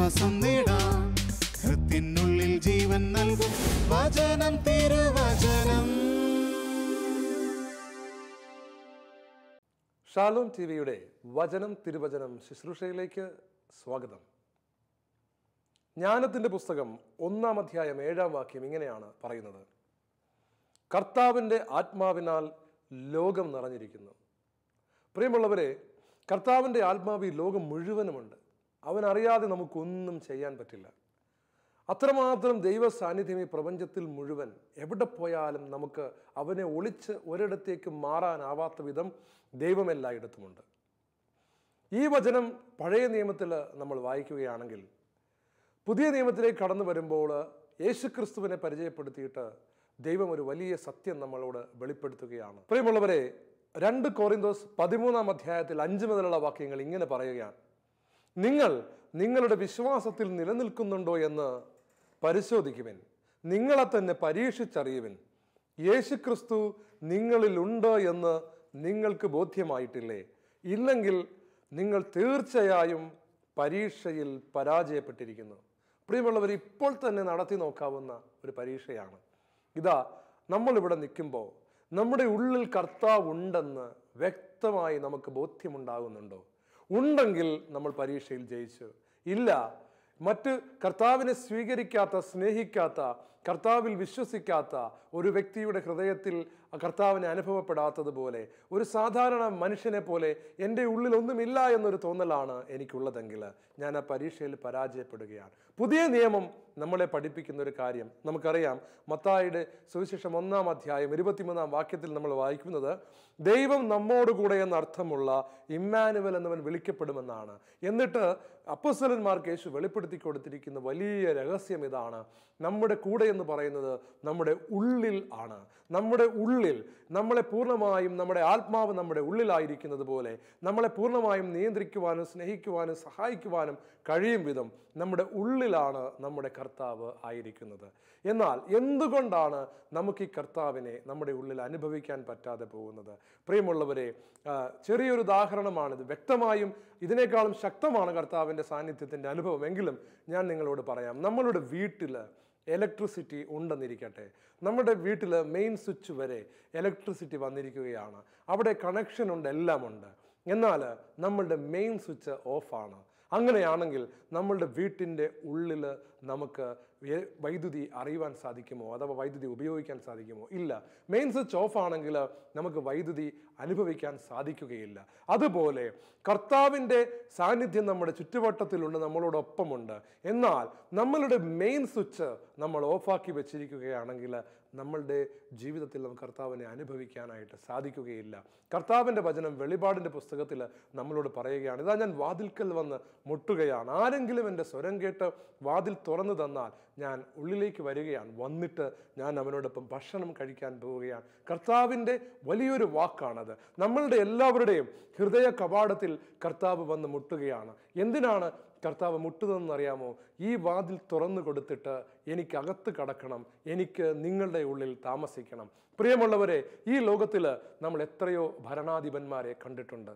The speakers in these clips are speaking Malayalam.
ആശ്വാസം നേടാം. ഹൃത്തിനുള്ളിൽ ജീവൻ നൽകും വചനം, തിരുവചനം. ഷാലോം ടിവിയുടെ വചനം തിരുവചനം ശുശ്രൂഷയിലേക്ക് സ്വാഗതം. ജ്ഞാനത്തിൻ്റെ പുസ്തകം 1-ാം അധ്യായം 7-ാം വാക്യം ഇങ്ങനെയാണ് പറയുന്നത്: കർത്താവിൻ്റെ ആത്മാവിനാൽ ലോകം നിറഞ്ഞിരിക്കുന്നു. പ്രിയമുള്ളവരെ, കർത്താവിൻ്റെ ആത്മാവ് ഈ ലോകം മുഴുവനുമുണ്ട്. അവനറിയാതെ നമുക്കൊന്നും ചെയ്യാൻ പറ്റില്ല. അത്രമാത്രം ദൈവ സാന്നിധ്യം ഈ പ്രപഞ്ചത്തിൽ മുഴുവൻ. എവിടെ പോയാലും നമുക്ക് അവനെ ഒളിച്ച് ഒരിടത്തേക്ക് മാറാനാവാത്ത വിധം ദൈവം എല്ലായിടത്തുമുണ്ട്. ഈ വചനം പഴയ നിയമത്തിൽ നമ്മൾ വായിക്കുകയാണെങ്കിൽ, പുതിയ നിയമത്തിലേക്ക് കടന്നു വരുമ്പോൾ യേശുക്രിസ്തുവിനെ പരിചയപ്പെടുത്തിയിട്ട് ദൈവം ഒരു വലിയ സത്യം നമ്മളോട് വെളിപ്പെടുത്തുകയാണ്. പ്രിയമുള്ളവരെ, 2 കൊറിന്തോസ് 13-ാം അധ്യായത്തിൽ 5 മുതലുള്ള വാക്യങ്ങൾ ഇങ്ങനെ പറയുകയാണ്: നിങ്ങൾ നിങ്ങളുടെ വിശ്വാസത്തിൽ നിലനിൽക്കുന്നുണ്ടോ എന്ന് പരിശോധിക്കുവിൻ, നിങ്ങളെ തന്നെ പരീക്ഷിച്ചറിയുവിൻ. യേശുക്രിസ്തു നിങ്ങളിലുണ്ട് എന്ന് നിങ്ങൾക്ക് ബോധ്യമായിട്ടില്ലേ? ഇല്ലെങ്കിൽ നിങ്ങൾ തീർച്ചയായും പരീക്ഷയിൽ പരാജയപ്പെട്ടിരിക്കുന്നു. പ്രിയമുള്ളവർ, ഇപ്പോൾ തന്നെ നടത്തി നോക്കാവുന്ന ഒരു പരീക്ഷയാണ്. ഇതാ, നമ്മളിവിടെ നിൽക്കുമ്പോൾ നമ്മുടെ ഉള്ളിൽ കർത്താവ് ഉണ്ടെന്ന് വ്യക്തമായി നമുക്ക് ബോധ്യമുണ്ടാകുന്നുണ്ടോ? ഉണ്ടെങ്കിൽ നമ്മൾ പരീക്ഷയിൽ ജയിച്ചു. ഇല്ല, മറ്റ് കർത്താവിനെ സ്വീകരിക്കാത്ത, സ്നേഹിക്കാത്ത, കർത്താവിൽ വിശ്വസിക്കാത്ത ഒരു വ്യക്തിയുടെ ഹൃദയത്തിൽ കർത്താവിനെ അനുഭവപ്പെടാത്തതുപോലെ, ഒരു സാധാരണ മനുഷ്യനെ പോലെ എൻ്റെ ഉള്ളിൽ ഒന്നുമില്ല എന്നൊരു തോന്നലാണ് എനിക്കുള്ളതെങ്കിൽ ഞാൻ ആ പരീക്ഷയിൽ പരാജയപ്പെടുകയാണ്. പുതിയ നിയമം നമ്മളെ പഠിപ്പിക്കുന്ന ഒരു കാര്യം നമുക്കറിയാം. മത്തായിയുടെ സുവിശേഷം 1-ാം അധ്യായം 23-ാം വാക്യത്തിൽ നമ്മൾ വായിക്കുന്നത്, ദൈവം നമ്മോടുകൂടെ എന്നർത്ഥമുള്ള ഇമ്മാനുവൽ എന്നവൻ വിളിക്കപ്പെടുമെന്നാണ്. എന്നിട്ട് അപ്പോസ്തലന്മാർക്ക് യേശു വെളിപ്പെടുത്തി കൊടുത്തിരിക്കുന്ന വലിയ രഹസ്യം ഇതാണ്: നമ്മുടെ കൂടെ എന്ന് പറയുന്നത് നമ്മുടെ ഉള്ളിൽ ആണ്. നമ്മുടെ ഉള്ളിൽ, നമ്മളെ പൂർണ്ണമായും, നമ്മുടെ ആത്മാവ് നമ്മുടെ ഉള്ളിലായിരിക്കുന്നത് പോലെ നമ്മളെ പൂർണ്ണമായും നിയന്ത്രിക്കുവാനും സ്നേഹിക്കുവാനും സഹായിക്കുവാനും കഴിയും വിധം നമ്മുടെ ഉള്ളിലാണ് നമ്മുടെ കർത്താവ് ആയിരിക്കുന്നത്. എന്നാൽ എന്തുകൊണ്ടാണ് നമുക്ക് ഈ കർത്താവിനെ നമ്മുടെ ഉള്ളിൽ അനുഭവിക്കാൻ പറ്റാതെ പോകുന്നത്? പ്രിയമുള്ളവരെ, ചെറിയൊരു ഉദാഹരണമാണിത്. വ്യക്തമായും ഇതിനേക്കാളും ശക്തമാണ് കർത്താവിൻ്റെ സാന്നിധ്യത്തിൻ്റെ അനുഭവം. എങ്കിലും ഞാൻ നിങ്ങളോട് പറയാം. നമ്മളുടെ വീട്ടിൽ ഇലക്ട്രിസിറ്റി ഉണ്ടെന്നിരിക്കട്ടെ. നമ്മുടെ വീട്ടിൽ മെയിൻ സ്വിച്ച് വരെ ഇലക്ട്രിസിറ്റി വന്നിരിക്കുകയാണ്. അവിടെ കണക്ഷൻ ഉണ്ട്, എല്ലാം ഉണ്ട്. എന്നാൽ നമ്മളുടെ മെയിൻ സ്വിച്ച് ഓഫാണ്. അങ്ങനെയാണെങ്കിൽ നമ്മളുടെ വീട്ടിൻ്റെ ഉള്ളിൽ നമുക്ക് വൈദ്യുതി അറിയുവാൻ സാധിക്കുമോ? അഥവാ വൈദ്യുതി ഉപയോഗിക്കാൻ സാധിക്കുമോ? ഇല്ല. മെയിൻ സ്വിച്ച് ഓഫ് ആണെങ്കിൽ നമുക്ക് വൈദ്യുതി അനുഭവിക്കാൻ സാധിക്കുകയില്ല. അതുപോലെ കർത്താവിൻ്റെ സാന്നിധ്യം നമ്മുടെ ചുറ്റുവട്ടത്തിലുണ്ട്, നമ്മളോടൊപ്പമുണ്ട്. എന്നാൽ നമ്മളുടെ മെയിൻ സ്വിച്ച് നമ്മൾ ഓഫാക്കി വെച്ചിരിക്കുകയാണെങ്കിൽ നമ്മളുടെ ജീവിതത്തിൽ നമുക്ക് കർത്താവിനെ അനുഭവിക്കാനായിട്ട് സാധിക്കുകയില്ല. കർത്താവിൻ്റെ വചനം വെളിപാടിൻ്റെ പുസ്തകത്തിൽ നമ്മളോട് പറയുകയാണ്: ഇതാ, ഞാൻ വാതിൽക്കൽ വന്ന് മുട്ടുകയാണ്. ആരെങ്കിലും എൻ്റെ സ്വരം കേട്ട് വാതിൽ തുറന്നു തന്നാൽ ഞാൻ ഉള്ളിലേക്ക് വരികയാണ്. വന്നിട്ട് ഞാൻ അവനോടൊപ്പം ഭക്ഷണം കഴിക്കാൻ പോവുകയാണ്. കർത്താവിൻ്റെ വലിയൊരു വാക്കാണത്. നമ്മളുടെ എല്ലാവരുടെയും ഹൃദയ കവാടത്തിൽ കർത്താവ് വന്ന് മുട്ടുകയാണ്. എന്തിനാണ് കർത്താവ് മുട്ടുന്നതെന്നറിയാമോ? ഈ വാതിൽ തുറന്നു കൊടുത്തിട്ട് എനിക്കകത്ത് കടക്കണം, എനിക്ക് നിങ്ങളുടെ ഉള്ളിൽ താമസിക്കണം. പ്രിയമുള്ളവരെ, ഈ ലോകത്തിൽ നമ്മൾ എത്രയോ ഭരണാധിപന്മാരെ കണ്ടിട്ടുണ്ട്.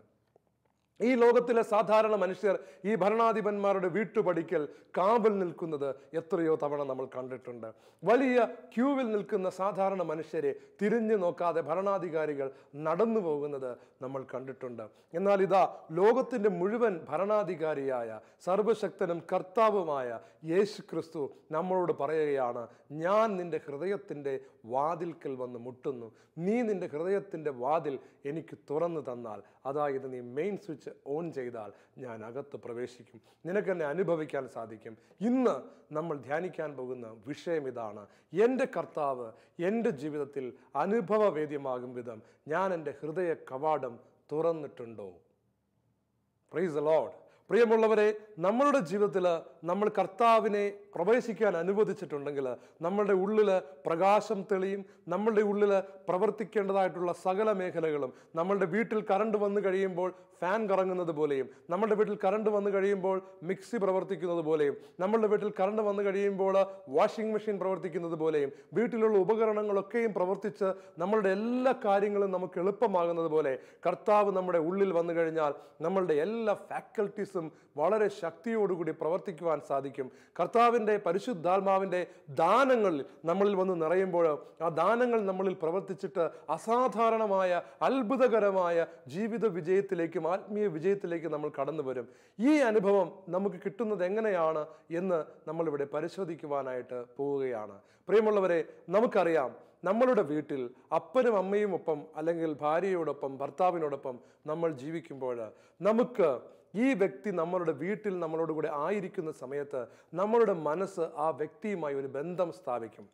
ഈ ലോകത്തിലെ സാധാരണ മനുഷ്യർ ഈ ഭരണാധിപന്മാരുടെ വീട്ടുപടിക്കൽ കാവൽ നിൽക്കുന്നത് എത്രയോ തവണ നമ്മൾ കണ്ടിട്ടുണ്ട്. വലിയ ക്യൂവിൽ നിൽക്കുന്ന സാധാരണ മനുഷ്യരെ തിരിഞ്ഞു നോക്കാതെ ഭരണാധികാരികൾ നടന്നു പോകുന്നത് നമ്മൾ കണ്ടിട്ടുണ്ട്. എന്നാൽ ഇതാ, ലോകത്തിൻ്റെ മുഴുവൻ ഭരണാധികാരിയായ സർവശക്തനും കർത്താവുമായ യേശു ക്രിസ്തു നമ്മളോട് പറയുകയാണ്: ഞാൻ നിന്റെ ഹൃദയത്തിൻ്റെ വാതിൽക്കൽ വന്ന് മുട്ടുന്നു. നീ നിന്റെ ഹൃദയത്തിൻ്റെ വാതിൽ എനിക്ക് തുറന്നു തന്നാൽ, അതായത് നീ മെയിൻ സ്വിച്ച് ഓൺ ചെയ്താൽ ഞാൻ അകത്ത് പ്രവേശിക്കും, നിനക്കെന്നെ അനുഭവിക്കാൻ സാധിക്കും. ഇന്ന് നമ്മൾ ധ്യാനിക്കാൻ പോകുന്ന വിഷയം ഇതാണ്: എൻ്റെ കർത്താവ് എൻ്റെ ജീവിതത്തിൽ അനുഭവവേദ്യമാകും വിധം ഞാൻ എൻ്റെ ഹൃദയ കവാടം തുറന്നിട്ടുണ്ടോ? Praise the Lord. പ്രിയമുള്ളവരെ, നമ്മളുടെ ജീവിതത്തിൽ നമ്മൾ കർത്താവിനെ പ്രവേശിക്കാൻ അനുവദിച്ചിട്ടുണ്ടെങ്കിൽ നമ്മളുടെ ഉള്ളിൽ പ്രകാശം തെളിയും. നമ്മളുടെ ഉള്ളിൽ പ്രവർത്തിക്കേണ്ടതായിട്ടുള്ള സകല മേഖലകളും, നമ്മളുടെ വീട്ടിൽ കറണ്ട് വന്നു കഴിയുമ്പോൾ ഫാൻ കറങ്ങുന്നത് പോലെയും, നമ്മളുടെ വീട്ടിൽ കറണ്ട് വന്നു കഴിയുമ്പോൾ മിക്സി പ്രവർത്തിക്കുന്നത് പോലെയും, നമ്മളുടെ വീട്ടിൽ കറണ്ട് വന്നു കഴിയുമ്പോൾ വാഷിംഗ് മെഷീൻ പ്രവർത്തിക്കുന്നത് പോലെയും, വീട്ടിലുള്ള ഉപകരണങ്ങളൊക്കെയും പ്രവർത്തിച്ച് നമ്മളുടെ എല്ലാ കാര്യങ്ങളും നമുക്ക് എളുപ്പമാകുന്നത് പോലെ കർത്താവ് നമ്മുടെ ഉള്ളിൽ വന്നു കഴിഞ്ഞാൽ നമ്മളുടെ എല്ലാ ഫാക്കൽറ്റീസും വളരെ ശക്തിയോടുകൂടി പ്രവർത്തിക്കുവാൻ കാണുവാൻ സാധിക്കും. കർത്താവിൻ്റെ പരിശുദ്ധാത്മാവിൻ്റെ ദാനങ്ങളിൽ നമ്മളിൽ വന്ന് നിറയുമ്പോൾ ആ ദാനങ്ങൾ നമ്മളിൽ പ്രവർത്തിച്ചിട്ട് അസാധാരണമായ അത്ഭുതകരമായ ജീവിത വിജയത്തിലേക്കും ആത്മീയ വിജയത്തിലേക്കും നമ്മൾ കടന്നു വരും. ഈ അനുഭവം നമുക്ക് കിട്ടുന്നത് എങ്ങനെയാണ് എന്ന് നമ്മളിവിടെ പരിശോധിക്കുവാനായിട്ട് പോവുകയാണ്. പ്രിയമുള്ളവരെ, നമുക്കറിയാം നമ്മളുടെ വീട്ടിൽ അപ്പനും അമ്മയും ഒപ്പം അല്ലെങ്കിൽ ഭാര്യയോടൊപ്പം ഭർത്താവിനോടൊപ്പം നമ്മൾ ജീവിക്കുമ്പോൾ നമുക്ക് ഈ വ്യക്തി നമ്മളുടെ വീട്ടിൽ നമ്മളോട് കൂടെ ആയിരിക്കുന്ന സമയത്ത് നമ്മളുടെ മനസ്സ് ആ വ്യക്തിയുമായി ഒരു ബന്ധം സ്ഥാപിക്കും.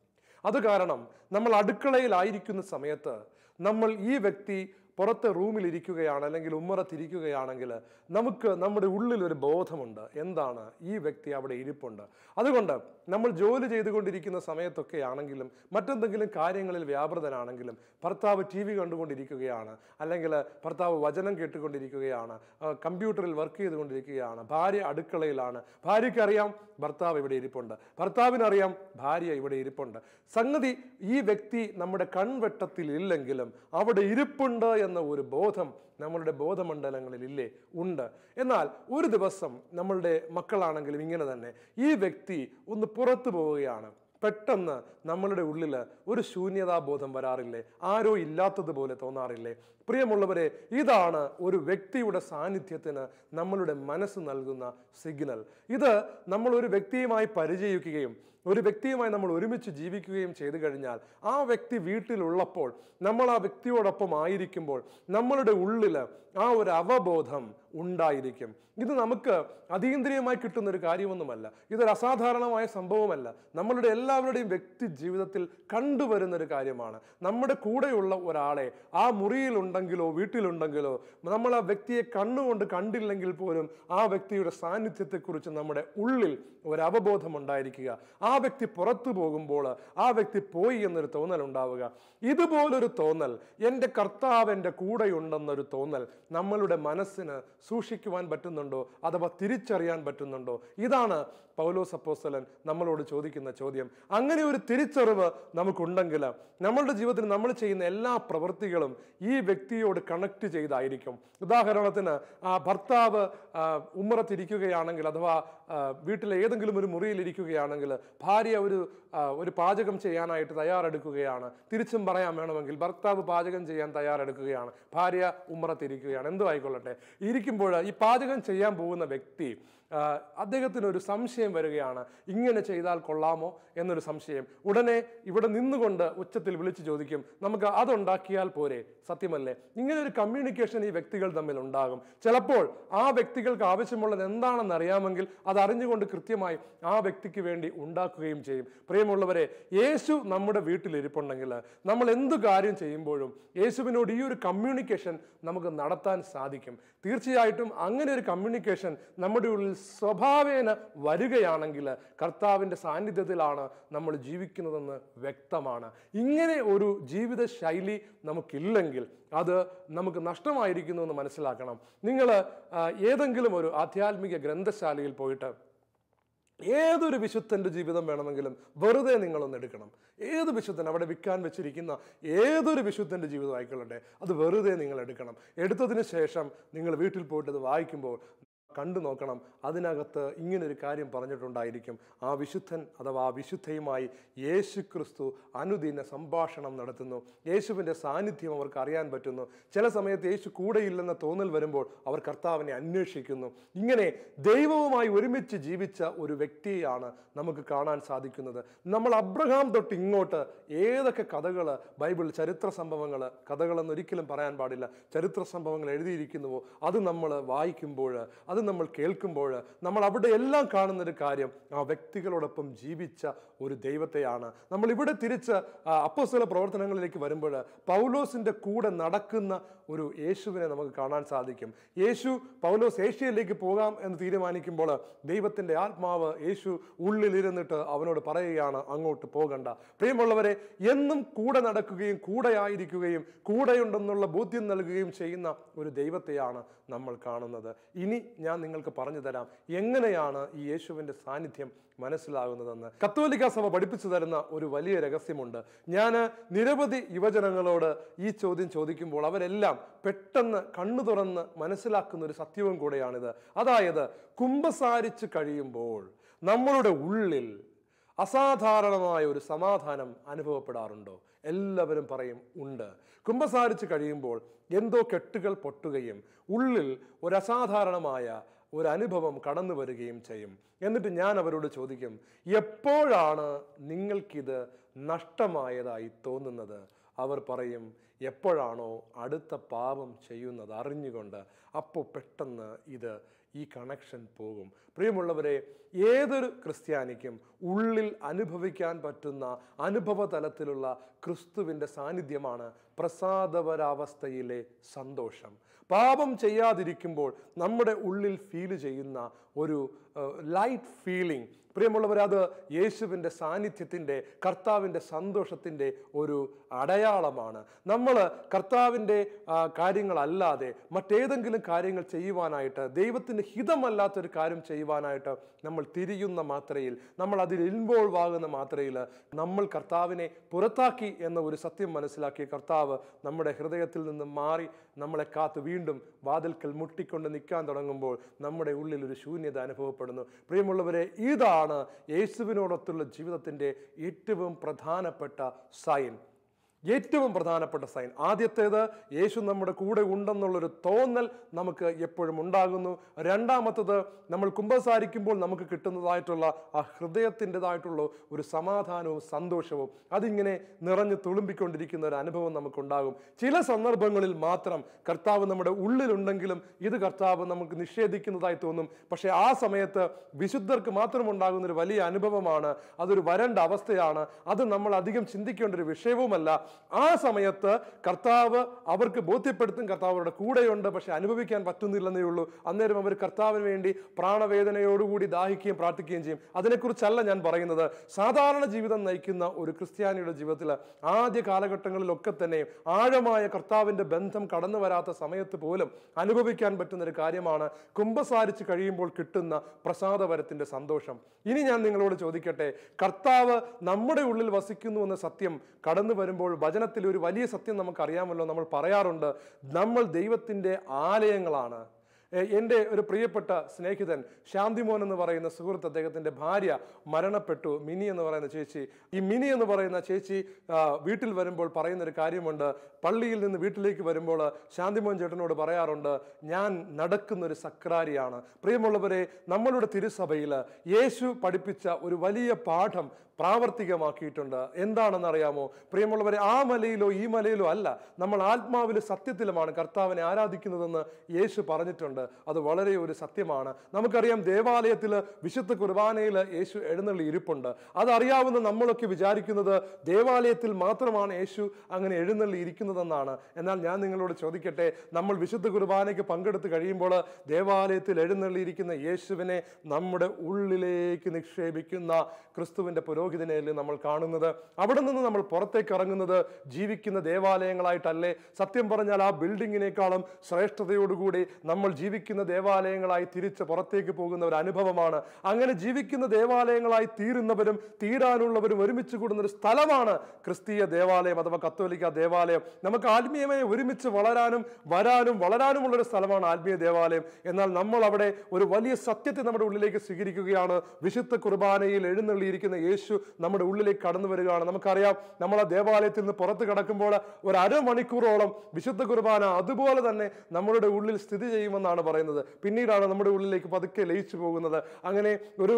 അത് കാരണം നമ്മൾ അടുക്കളയിലായിരിക്കുന്ന സമയത്ത് നമ്മൾ ഈ വ്യക്തി പുറത്തെ റൂമിൽ ഇരിക്കുകയാണ് അല്ലെങ്കിൽ ഉമ്മറത്തിരിക്കുകയാണെങ്കിൽ നമുക്ക് നമ്മുടെ ഉള്ളിൽ ഒരു ബോധമുണ്ട്, എന്താണ് ഈ വ്യക്തി അവിടെ ഇരിപ്പുണ്ട്. അതുകൊണ്ട് നമ്മൾ ജോലി ചെയ്തുകൊണ്ടിരിക്കുന്ന സമയത്തൊക്കെ ആണെങ്കിലും മറ്റെന്തെങ്കിലും കാര്യങ്ങളിൽ വ്യാപൃതനാണെങ്കിലും ഭർത്താവ് TV കണ്ടുകൊണ്ടിരിക്കുകയാണ്, അല്ലെങ്കിൽ ഭർത്താവ് വചനം കേട്ടുകൊണ്ടിരിക്കുകയാണ്, കമ്പ്യൂട്ടറിൽ വർക്ക് ചെയ്തുകൊണ്ടിരിക്കുകയാണ്, ഭാര്യ അടുക്കളയിലാണ്, ഭാര്യയ്ക്കറിയാം ഭർത്താവ് ഇവിടെ ഇരിപ്പുണ്ട്, ഭർത്താവിനറിയാം ഭാര്യ ഇവിടെ ഇരിപ്പുണ്ട്. സംഗതി ഈ വ്യക്തി നമ്മുടെ കൺവെട്ടത്തിൽ ഇല്ലെങ്കിലും അവിടെ ഇരിപ്പുണ്ട് എന്ന ഒരു ബോധം നമ്മളുടെ ബോധമണ്ഡലങ്ങളിൽ ഇല്ലേ? ഉണ്ട്. എന്നാൽ ഒരു ദിവസം നമ്മളുടെ മക്കളാണെങ്കിലും ഇങ്ങനെ തന്നെ ഈ വ്യക്തി ഒന്ന് പുറത്തു പോവുകയാണ്. പെട്ടെന്ന് നമ്മളുടെ ഉള്ളിൽ ഒരു ശൂന്യതാബോധം വരാറില്ലേ? ആരോ ഇല്ലാത്തതുപോലെ തോന്നാറില്ലേ? പ്രിയമുള്ളവരെ, ഇതാണ് ഒരു വ്യക്തിയുടെ സാന്നിധ്യത്തിന് നമ്മളുടെ മനസ്സ് നൽകുന്ന സിഗ്നൽ. ഇത് നമ്മൾ ഒരു വ്യക്തിയുമായി പരിചയിക്കുകയും ഒരു വ്യക്തിയുമായി നമ്മൾ ഒരുമിച്ച് ജീവിക്കുകയും ചെയ്തു കഴിഞ്ഞാൽ ആ വ്യക്തി വീട്ടിലുള്ളപ്പോൾ നമ്മൾ ആ വ്യക്തിയോടൊപ്പം ആയിരിക്കുമ്പോൾ നമ്മളുടെ ഉള്ളിൽ ആ ഒരു അവബോധം ഉണ്ടായിരിക്കും. ഇത് നമുക്ക് അതീന്ദ്രിയമായി കിട്ടുന്ന ഒരു കാര്യമൊന്നുമല്ല, ഇതൊരു അസാധാരണമായ സംഭവമല്ല, നമ്മളുടെ എല്ലാവരുടെയും വ്യക്തി ജീവിതത്തിൽ കണ്ടുവരുന്ന ഒരു കാര്യമാണ്. നമ്മുടെ കൂടെയുള്ള ഒരാളെ ആ മുറിയിലുണ്ടെങ്കിലോ വീട്ടിലുണ്ടെങ്കിലോ നമ്മൾ ആ വ്യക്തിയെ കണ്ണുകൊണ്ട് കണ്ടില്ലെങ്കിൽ പോലും ആ വ്യക്തിയുടെ സാന്നിധ്യത്തെക്കുറിച്ച് നമ്മുടെ ഉള്ളിൽ ഒരു അവബോധം ഉണ്ടായിരിക്കുക. ആ വ്യക്തി പുറത്തു പോകുമ്പോൾ ആ വ്യക്തി പോയി എന്നൊരു തോന്നൽ ഉണ്ടാവുക. ഇതുപോലൊരു തോന്നൽ, എൻ്റെ കർത്താവ് എൻ്റെ കൂടെയുണ്ടെന്നൊരു തോന്നൽ നമ്മളുടെ മനസ്സിന് സൂക്ഷിക്കുവാൻ പറ്റുന്നുണ്ടോ അഥവാ തിരിച്ചറിയാൻ പറ്റുന്നുണ്ടോ? ഇതാണ് പൗലോസ് അപ്പോസ്തലൻ നമ്മളോട് ചോദിക്കുന്ന ചോദ്യം. അങ്ങനെ ഒരു തിരിച്ചറിവ് നമുക്കുണ്ടെങ്കിൽ നമ്മളുടെ ജീവിതത്തിൽ നമ്മൾ ചെയ്യുന്ന എല്ലാ പ്രവൃത്തികളും ഈ വ്യക്തിയോട് കണക്ട് ചെയ്തായിരിക്കും. ഉദാഹരണത്തിന് ഭർത്താവ് ഉമ്മറത്തിരിക്കുകയാണെങ്കിൽ അഥവാ വീട്ടിലെ ഏതെങ്കിലും ഒരു മുറിയിലിരിക്കുകയാണെങ്കിൽ ഭാര്യ ഒരു പാചകം ചെയ്യാനായിട്ട് തയ്യാറെടുക്കുകയാണ്. തിരിച്ചും പറയാൻ വേണമെങ്കിൽ ഭർത്താവ് പാചകം ചെയ്യാൻ തയ്യാറെടുക്കുകയാണ്, ഭാര്യ ഉമ്മറത്തിരിക്കുകയാണ്, എന്തോ ആയിക്കൊള്ളട്ടെ. ഇരിക്കുമ്പോൾ ഈ പാചകം ചെയ്യാൻ പോകുന്ന വ്യക്തി അദ്ദേഹത്തിന് ഒരു സംശയം വരികയാണ്, ഇങ്ങനെ ചെയ്താൽ കൊള്ളാമോ എന്നൊരു സംശയം. ഉടനെ ഇവിടെ നിന്നുകൊണ്ട് ഉച്ചത്തിൽ വിളിച്ചു ചോദിക്കും, നമുക്ക് അതുണ്ടാക്കിയാൽ പോരെ? സത്യമല്ലേ? ഇങ്ങനെ ഒരു കമ്മ്യൂണിക്കേഷൻ ഈ വ്യക്തികൾ തമ്മിൽ ഉണ്ടാകും. ചിലപ്പോൾ ആ വ്യക്തികൾക്ക് ആവശ്യമുള്ളത് എന്താണെന്ന് അറിയാമെങ്കിൽ അത് അറിഞ്ഞുകൊണ്ട് കൃത്യമായി ആ വ്യക്തിക്ക് വേണ്ടി ഉണ്ടാക്കുകയും ചെയ്യും. പ്രിയമുള്ളവരെ, യേശു നമ്മുടെ വീട്ടിലിരിപ്പുണ്ടെങ്കിൽ നമ്മൾ എന്തു കാര്യം ചെയ്യുമ്പോഴും യേശുവിനോട് ഈ ഒരു കമ്മ്യൂണിക്കേഷൻ നമുക്ക് നടത്താൻ സാധിക്കും. തീർച്ചയായിട്ടും അങ്ങനെ ഒരു കമ്മ്യൂണിക്കേഷൻ നമ്മുടെ ഉള്ളിൽ സ്വഭാവേന വരികയാണെങ്കിൽ കർത്താവിൻ്റെ സാന്നിധ്യത്തിലാണ് നമ്മൾ ജീവിക്കുന്നതെന്ന് വ്യക്തമാണ്. ഇങ്ങനെ ഒരു ജീവിത ശൈലി നമുക്കില്ലെങ്കിൽ അത് നമുക്ക് നഷ്ടമായിരിക്കുന്നു എന്ന് മനസ്സിലാക്കണം. നിങ്ങൾ ഏതെങ്കിലും ഒരു ആധ്യാത്മിക ഗ്രന്ഥശാലയിൽ പോയിട്ട് ഏതൊരു വിശുദ്ധൻ്റെ ജീവിതം വേണമെങ്കിലും വെറുതെ നിങ്ങളൊന്ന് എടുക്കണം. ഏത് വിശുദ്ധൻ അവിടെ വിൽക്കാൻ വെച്ചിരിക്കുന്ന ഏതൊരു വിശുദ്ധൻ്റെ ജീവിതം ആയിക്കൊള്ളട്ടെ, അത് വെറുതെ നിങ്ങൾ എടുക്കണം. എടുത്തതിന് ശേഷം നിങ്ങൾ വീട്ടിൽ പോയിട്ട് അത് വായിക്കുമ്പോൾ കണ്ടു നോക്കണം, അതിനകത്ത് ഇങ്ങനൊരു കാര്യം പറഞ്ഞിട്ടുണ്ടായിരിക്കും. ആ വിശുദ്ധൻ അഥവാ ആ വിശുദ്ധയുമായി യേശു ക്രിസ്തു അനുദിന സംഭാഷണം നടത്തുന്നു. യേശുവിൻ്റെ സാന്നിധ്യം അവർക്ക് അറിയാൻ പറ്റുന്നു. ചില സമയത്ത് യേശു കൂടെയില്ലെന്ന തോന്നൽ വരുമ്പോൾ അവർ കർത്താവിനെ അന്വേഷിക്കുന്നു. ഇങ്ങനെ ദൈവവുമായി ഒരുമിച്ച് ജീവിച്ച ഒരു വ്യക്തിയാണ് നമുക്ക് കാണാൻ സാധിക്കുന്നത്. നമ്മൾ അബ്രഹാം തൊട്ട് ഇങ്ങോട്ട് ഏതൊക്കെ കഥകൾ ബൈബിൾ ചരിത്ര സംഭവങ്ങൾ, കഥകളെന്ന് ഒരിക്കലും പറയാൻ പാടില്ല, ചരിത്ര സംഭവങ്ങൾ എഴുതിയിരിക്കുന്നുവോ അത് നമ്മൾ വായിക്കുമ്പോൾ, അത് നമ്മൾ കേൾക്കുമ്പോൾ നമ്മൾ അവിടെ എല്ലാം കാണുന്നൊരു കാര്യം ആ വ്യക്തികളോടൊപ്പം ജീവിച്ച ഒരു ദൈവത്തെയാണ്. നമ്മൾ ഇവിടെ തിരിച്ച് അപ്പോസ്തല പ്രവർത്തനങ്ങളിലേക്ക് വരുമ്പോൾ പൗലോസിൻ്റെ കൂടെ നടക്കുന്ന ഒരു യേശുവിനെ നമുക്ക് കാണാൻ സാധിക്കും. പൗലോസ് ഏഷ്യയിലേക്ക് പോകാം എന്ന് തീരുമാനിക്കുമ്പോൾ ദൈവത്തിൻ്റെ ആത്മാവ് യേശു ഉള്ളിലിരുന്നിട്ട് അവനോട് പറയുകയാണ്, അങ്ങോട്ട് പോകണ്ട. പ്രിയമുള്ളവരെ, എന്നും കൂടെ നടക്കുകയും കൂടെയായിരിക്കുകയും കൂടെയുണ്ടെന്നുള്ള ബോധ്യം നൽകുകയും ചെയ്യുന്ന ഒരു ദൈവത്തെയാണ് നമ്മൾ കാണുന്നത്. ഇനി ഞാൻ നിങ്ങൾക്ക് പറഞ്ഞു തരാം എങ്ങനെയാണ് ഈ യേശുവിൻ്റെ സാന്നിധ്യം മനസ്സിലാകുന്നതെന്ന്. കത്തോലിക്ക സഭ പഠിപ്പിച്ചു തരുന്ന ഒരു വലിയ രഹസ്യമുണ്ട്. ഞാൻ നിരവധി യുവജനങ്ങളോട് ഈ ചോദ്യം ചോദിക്കുമ്പോൾ അവരെല്ലാം പെട്ടെന്ന് കണ്ണു തുറന്ന് മനസ്സിലാക്കുന്ന ഒരു സത്യവും കൂടെയാണിത്. അതായത് കുമ്പസാരിച്ച് കഴിയുമ്പോൾ നമ്മളുടെ ഉള്ളിൽ അസാധാരണമായ ഒരു സമാധാനം അനുഭവപ്പെടാറുണ്ടോ? എല്ലാവരും പറയും ഉണ്ട്. കുമ്പസാരിച്ച് കഴിയുമ്പോൾ എന്തോ കെട്ടുകൾ പൊട്ടുകയും ഉള്ളിൽ ഒരു അസാധാരണമായ ഒരു അനുഭവം കടന്നു വരികയും ചെയ്യും. എന്നിട്ട് ഞാൻ അവരോട് ചോദിക്കും, എപ്പോഴാണ് നിങ്ങൾക്കിത് നഷ്ടമായതായി തോന്നുന്നത്? അവർ പറയും, എപ്പോഴാണോ അടുത്ത പാപം ചെയ്യുന്നത് അറിഞ്ഞുകൊണ്ട്, അപ്പോൾ പെട്ടെന്ന് ഈ കണക്ഷൻ പോകും. പ്രിയമുള്ളവരെ, ഏതൊരു ക്രിസ്ത്യാനിക്കും ഉള്ളിൽ അനുഭവിക്കാൻ പറ്റുന്ന അനുഭവ തലത്തിലുള്ള ക്രിസ്തുവിൻ്റെ സാന്നിധ്യമാണ് പ്രസാദപരാവസ്ഥയിലെ സന്തോഷം. പാപം ചെയ്യാതിരിക്കുമ്പോൾ നമ്മുടെ ഉള്ളിൽ ഫീൽ ചെയ്യുന്ന ഒരു ലൈറ്റ് ഫീലിംഗ്, പ്രിയമുള്ളവർ, അത് യേശുവിൻ്റെ സാന്നിധ്യത്തിൻ്റെ, കർത്താവിൻ്റെ സന്തോഷത്തിൻ്റെ ഒരു അടയാളമാണ്. നമ്മൾ കർത്താവിൻ്റെ കാര്യങ്ങളല്ലാതെ മറ്റേതെങ്കിലും കാര്യങ്ങൾ ചെയ്യുവാനായിട്ട്, ദൈവത്തിന് ഹിതമല്ലാത്തൊരു കാര്യം ചെയ്യുവാനായിട്ട് നമ്മൾ തിരിയുന്ന മാത്രയിൽ, നമ്മൾ അതിൽ ഇൻവോൾവ് ആകുന്ന മാത്രയിൽ നമ്മൾ കർത്താവിനെ പുറത്താക്കി എന്ന ഒരു സത്യം മനസ്സിലാക്കിയ കർത്താവ് നമ്മുടെ ഹൃദയത്തിൽ നിന്ന് മാറി നമ്മളെ കാത്ത് വീണ്ടും വാതിൽക്കൽ മുട്ടിക്കൊണ്ട് നിൽക്കാൻ തുടങ്ങുമ്പോൾ നമ്മുടെ ഉള്ളിൽ ഒരു ശൂന്യത അനുഭവപ്പെടുന്നു. പ്രിയമുള്ളവരെ, ഇതാണ് യേശുവിനോടൊത്തുള്ള ജീവിതത്തിൻ്റെ ഏറ്റവും പ്രധാനപ്പെട്ട സൈൻ. ആദ്യത്തേത്, യേശു നമ്മുടെ കൂടെ ഉണ്ടെന്നുള്ളൊരു തോന്നൽ നമുക്ക് എപ്പോഴും ഉണ്ടാകുന്നു. രണ്ടാമത്തത്, നമ്മൾ കുമ്പസാരിക്കുമ്പോൾ നമുക്ക് കിട്ടുന്നതായിട്ടുള്ള ആ ഹൃദയത്തിൻ്റെതായിട്ടുള്ള ഒരു സമാധാനവും സന്തോഷവും അതിങ്ങനെ നിറഞ്ഞു തുളുമ്പിക്കൊണ്ടിരിക്കുന്ന ഒരു അനുഭവം നമുക്കുണ്ടാകും. ചില സന്ദർഭങ്ങളിൽ മാത്രം കർത്താവ് നമ്മുടെ ഉള്ളിലുണ്ടെങ്കിലും ഇത് കർത്താവ് നമുക്ക് നിഷേധിക്കുന്നതായി തോന്നും. പക്ഷെ ആ സമയത്ത് വിശുദ്ധർക്ക് മാത്രം ഉണ്ടാകുന്ന ഒരു വലിയ അനുഭവമാണ്. അതൊരു വരണ്ട അവസ്ഥയാണ്. അത് നമ്മൾ അധികം ചിന്തിക്കേണ്ട ഒരു വിഷയവുമല്ല. ആ സമയത്ത് കർത്താവ് അവർക്ക് ബോധ്യപ്പെടുത്തും, കർത്താവ് അവരുടെ കൂടെയുണ്ട്, പക്ഷെ അനുഭവിക്കാൻ പറ്റുന്നില്ലെന്നേ ഉള്ളൂ. അന്നേരം അവർ കർത്താവിന് വേണ്ടി പ്രാണവേദനയോടുകൂടി ദാഹിക്കുകയും പ്രാർത്ഥിക്കുകയും ചെയ്യും. അതിനെക്കുറിച്ചല്ല ഞാൻ പറയുന്നത്. സാധാരണ ജീവിതം നയിക്കുന്ന ഒരു ക്രിസ്ത്യാനിയുടെ ജീവിതത്തിൽ ആദ്യ കാലഘട്ടങ്ങളിലൊക്കെ തന്നെ ആഴമായ കർത്താവിൻ്റെ ബന്ധം കടന്നു വരാത്ത സമയത്ത് പോലും അനുഭവിക്കാൻ പറ്റുന്ന ഒരു കാര്യമാണ് കുമ്പസാരിച്ച് കഴിയുമ്പോൾ കിട്ടുന്ന പ്രസാദപരത്തിൻ്റെ സന്തോഷം. ഇനി ഞാൻ നിങ്ങളോട് ചോദിക്കട്ടെ, കർത്താവ് നമ്മുടെ ഉള്ളിൽ വസിക്കുന്നു എന്ന സത്യം കടന്നു വരുമ്പോൾ വചനത്തിൽ ഒരു വലിയ സത്യം നമുക്കറിയാമല്ലോ. നമ്മൾ പറയാറുണ്ട്, നമ്മൾ ദൈവത്തിൻ്റെ ആലയങ്ങളാണ്. എൻ്റെ ഒരു പ്രിയപ്പെട്ട സ്നേഹിതൻ ശാന്തിമോൻ എന്ന് പറയുന്ന സുഹൃത്ത്, അദ്ദേഹത്തിൻ്റെ ഭാര്യ മരണപ്പെട്ടു, മിനി എന്ന് പറയുന്ന ചേച്ചി. ഈ മിനി എന്ന് പറയുന്ന ചേച്ചി വീട്ടിൽ വരുമ്പോൾ പറയുന്നൊരു കാര്യമുണ്ട്. പള്ളിയിൽ നിന്ന് വീട്ടിലേക്ക് വരുമ്പോൾ ശാന്തിമോൻ ചേട്ടനോട് പറയാറുണ്ട്, ഞാൻ നടക്കുന്നൊരു സക്രാരിയാണ്. പ്രിയമുള്ളവരെ, നമ്മളുടെ തിരുസഭയിൽ യേശു പഠിപ്പിച്ച ഒരു വലിയ പാഠം പ്രാവർത്തികമാക്കിയിട്ടുണ്ട്. എന്താണെന്ന് അറിയാമോ പ്രിയമുള്ളവരെ? ആ മലയിലോ ഈ മലയിലോ അല്ല, നമ്മൾ ആത്മാവിലും സത്യത്തിലുമാണ് കർത്താവിനെ ആരാധിക്കുന്നതെന്ന് യേശു പറഞ്ഞിട്ടുണ്ട്. അത് വളരെ ഒരു സത്യമാണ്. നമുക്കറിയാം, ദേവാലയത്തിൽ വിശുദ്ധ കുർബാനയിൽ യേശു എഴുന്നള്ളി ഇരിപ്പുണ്ട്. അതറിയാവുന്ന നമ്മളൊക്കെ വിചാരിക്കുന്നത് ദേവാലയത്തിൽ മാത്രമാണ് യേശു അങ്ങനെ എഴുന്നള്ളി ഇരിക്കുന്നതെന്നാണ്. എന്നാൽ ഞാൻ നിങ്ങളോട് ചോദിക്കട്ടെ, നമ്മൾ വിശുദ്ധ കുർബാനയ്ക്ക് പങ്കെടുത്ത് കഴിയുമ്പോൾ ദേവാലയത്തിൽ എഴുന്നള്ളിയിരിക്കുന്ന യേശുവിനെ നമ്മുടെ ഉള്ളിലേക്ക് നിക്ഷേപിക്കുന്ന ക്രിസ്തുവിൻ്റെ പുരോഹിതനെയല്ലേ നമ്മൾ കാണുന്നത്? അവിടെ നിന്ന് നമ്മൾ പുറത്തേക്ക് ഇറങ്ങുന്നത് ജീവിക്കുന്ന ദേവാലയങ്ങളായിട്ടല്ലേ? സത്യം പറഞ്ഞാൽ ആ ബിൽഡിങ്ങിനേക്കാളും ശ്രേഷ്ഠതയോടുകൂടി നമ്മൾ ജീവിക്കുന്ന ദേവാലയങ്ങളായി തിരിച്ച് പുറത്തേക്ക് പോകുന്ന ഒരു അനുഭവമാണ്. അങ്ങനെ ജീവിക്കുന്ന ദേവാലയങ്ങളായി തീരുന്നവരും തീരാനുള്ളവരും ഒരുമിച്ച് കൂടുന്ന ഒരു സ്ഥലമാണ് ക്രിസ്തീയ ദേവാലയം അഥവാ കത്തോലിക്ക ദേവാലയം. നമുക്ക് ആത്മീയമായി ഒരുമിച്ച് വളരാനുമുള്ളൊരു സ്ഥലമാണ് ആത്മീയ ദേവാലയം. എന്നാൽ നമ്മൾ അവിടെ ഒരു വലിയ സത്യത്തെ നമ്മുടെ ഉള്ളിലേക്ക് സ്വീകരിക്കുകയാണ്. വിശുദ്ധ കുർബാനയിൽ എഴുന്നള്ളിയിരിക്കുന്ന യേശു നമ്മുടെ ഉള്ളിലേക്ക് കടന്നു വരികയാണ്. നമുക്കറിയാം, നമ്മൾ ആ ദേവാലയത്തിൽ നിന്ന് പുറത്ത് കടക്കുമ്പോൾ ഒരു അരമണിക്കൂറോളം വിശുദ്ധ കുർബാന അതുപോലെ തന്നെ നമ്മളുടെ ഉള്ളിൽ സ്ഥിതി ചെയ്യുമെന്നാണ് പറയുന്നത്. പിന്നീടാണ് നമ്മുടെ ഉള്ളിലേക്ക് പതുക്കെ ലയിച്ചു പോകുന്നത്. അങ്ങനെ ഒരു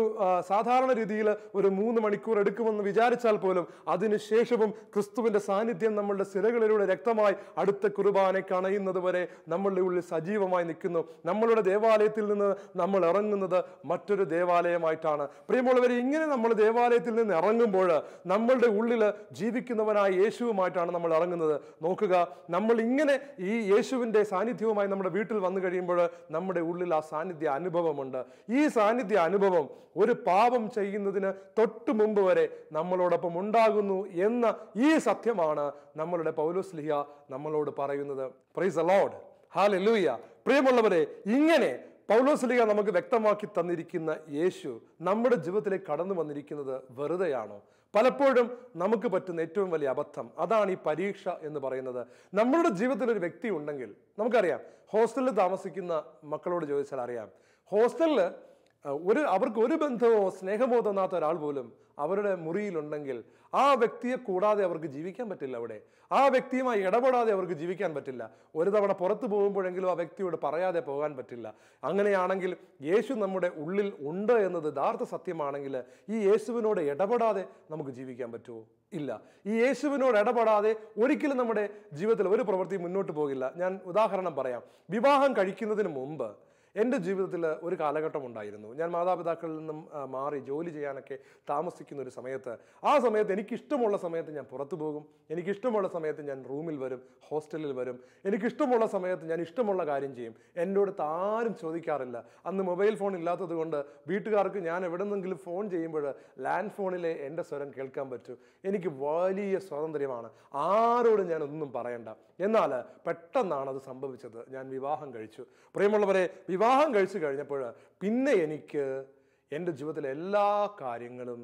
സാധാരണ രീതിയിൽ ഒരു 3 മണിക്കൂർ എടുക്കുമെന്ന് വിചാരിച്ചാൽ പോലും അതിനുശേഷവും ക്രിസ്തുവിന്റെ സാന്നിധ്യം നമ്മളുടെ സിരകളിലൂടെ രക്തമായി അടുത്ത കുർബാനയ്ക്ക് അണയുന്നത് വരെ നമ്മളുടെ ഉള്ളിൽ സജീവമായി നിൽക്കുന്നു. നമ്മളുടെ ദേവാലയത്തിൽ നിന്ന് നമ്മൾ ഇറങ്ങുന്നത് മറ്റൊരു ദേവാലയമായിട്ടാണ്. പ്രിയമുള്ളവരെ, ഇങ്ങനെ നമ്മൾ ദേവാലയത്തിൽ നിന്ന് ഇറങ്ങുമ്പോൾ നമ്മളുടെ ഉള്ളിൽ ജീവിക്കുന്നവനായ യേശുവുമായിട്ടാണ് നമ്മൾ ഇറങ്ങുന്നത്. നോക്കുക, നമ്മൾ ഇങ്ങനെ ഈ യേശുവിൻ്റെ സാന്നിധ്യവുമായി നമ്മുടെ വീട്ടിൽ വന്നു കഴിയുമ്പോൾ നമ്മുടെ ഉള്ളിൽ ആ സാന്നിധ്യ അനുഭവമുണ്ട്. ഈ സാന്നിധ്യ അനുഭവം ഒരു പാപം ചെയ്യുന്നതിന് തൊട്ടു മുമ്പ് വരെ നമ്മളോടൊപ്പം ഉണ്ടാകുന്നു എന്ന ഈ സത്യമാണ് നമ്മളുടെ പൗലോസ്ലീഹ നമ്മളോട് പറയുന്നത്. Praise the Lord, hallelujah. പ്രിയമുള്ളവരെ, ഇങ്ങനെ പൗലോസ്ലീഹ നമുക്ക് വ്യക്തമാക്കി തന്നിരിക്കുന്ന യേശു നമ്മുടെ ജീവിതത്തിലേക്ക് കടന്നു വന്നിരിക്കുന്നത് വെറുതെയാണോ? പലപ്പോഴും നമുക്ക് പറ്റുന്ന ഏറ്റവും വലിയ അബദ്ധം അതാണ് ഈ പരീക്ഷ എന്ന് പറയുന്നത്. നമ്മളുടെ ജീവിതത്തിൽ ഒരു വ്യക്തി ഉണ്ടെങ്കിൽ, നമുക്കറിയാം, ഹോസ്റ്റലിൽ താമസിക്കുന്ന മക്കളോട് ചോദിച്ചാൽ അറിയാം, ഹോസ്റ്റലിൽ അവർക്ക് ഒരു ബന്ധമോ സ്നേഹമോ തന്നാത്ത ഒരാൾ പോലും അവരുടെ മുറിയിലുണ്ടെങ്കിൽ ആ വ്യക്തിയെ കൂടാതെ അവർക്ക് ജീവിക്കാൻ പറ്റില്ല. അവിടെ ആ വ്യക്തിയുമായി ഇടപെടാതെ അവർക്ക് ജീവിക്കാൻ പറ്റില്ല. ഒരു തവണ പുറത്തു പോകുമ്പോഴെങ്കിലും ആ വ്യക്തിയോട് പറയാതെ പോകാൻ പറ്റില്ല. അങ്ങനെയാണെങ്കിൽ യേശു നമ്മുടെ ഉള്ളിൽ ഉണ്ട് എന്നത് യഥാർത്ഥ സത്യമാണെങ്കിൽ ഈ യേശുവിനോട് ഇടപെടാതെ നമുക്ക് ജീവിക്കാൻ പറ്റുമോ? ഇല്ല. ഈ യേശുവിനോട് ഇടപെടാതെ ഒരിക്കലും നമ്മുടെ ജീവിതത്തിൽ ഒരു പ്രവൃത്തി മുന്നോട്ട് പോകില്ല. ഞാൻ ഉദാഹരണം പറയാം. വിവാഹം കഴിക്കുന്നതിന് മുമ്പ് എൻ്റെ ജീവിതത്തിൽ ഒരു കാലഘട്ടം ഉണ്ടായിരുന്നു. ഞാൻ മാതാപിതാക്കളിൽ നിന്നും മാറി ജോലി ചെയ്യാനൊക്കെ താമസിക്കുന്ന ഒരു സമയത്ത്, ആ സമയത്ത് എനിക്കിഷ്ടമുള്ള സമയത്ത് ഞാൻ പുറത്തു പോകും, എനിക്കിഷ്ടമുള്ള സമയത്ത് ഞാൻ റൂമിൽ വരും, ഹോസ്റ്റലിൽ വരും, എനിക്കിഷ്ടമുള്ള സമയത്ത് ഞാൻ ഇഷ്ടമുള്ള കാര്യം ചെയ്യും. എൻ്റെ അടുത്ത് ആരും ചോദിക്കാറില്ല. അന്ന് മൊബൈൽ ഫോൺ ഇല്ലാത്തത് കൊണ്ട് വീട്ടുകാർക്ക് ഞാൻ എവിടെ നിന്നെങ്കിലും ഫോൺ ചെയ്യുമ്പോൾ ലാൻഡ് ഫോണിലെ എൻ്റെ സ്വരം കേൾക്കാൻ പറ്റും. എനിക്ക് വലിയ സ്വാതന്ത്ര്യമാണ്, ആരോടും ഞാൻ ഒന്നും പറയണ്ട. എന്നാൽ പെട്ടെന്നാണ് അത് സംഭവിച്ചത്. ഞാൻ വിവാഹം കഴിച്ചു. പ്രിയമുള്ളവരെ, വിവാഹം കഴിച്ചു കഴിഞ്ഞപ്പോൾ പിന്നെ എനിക്ക് എൻ്റെ ജീവിതത്തിലെ എല്ലാ കാര്യങ്ങളും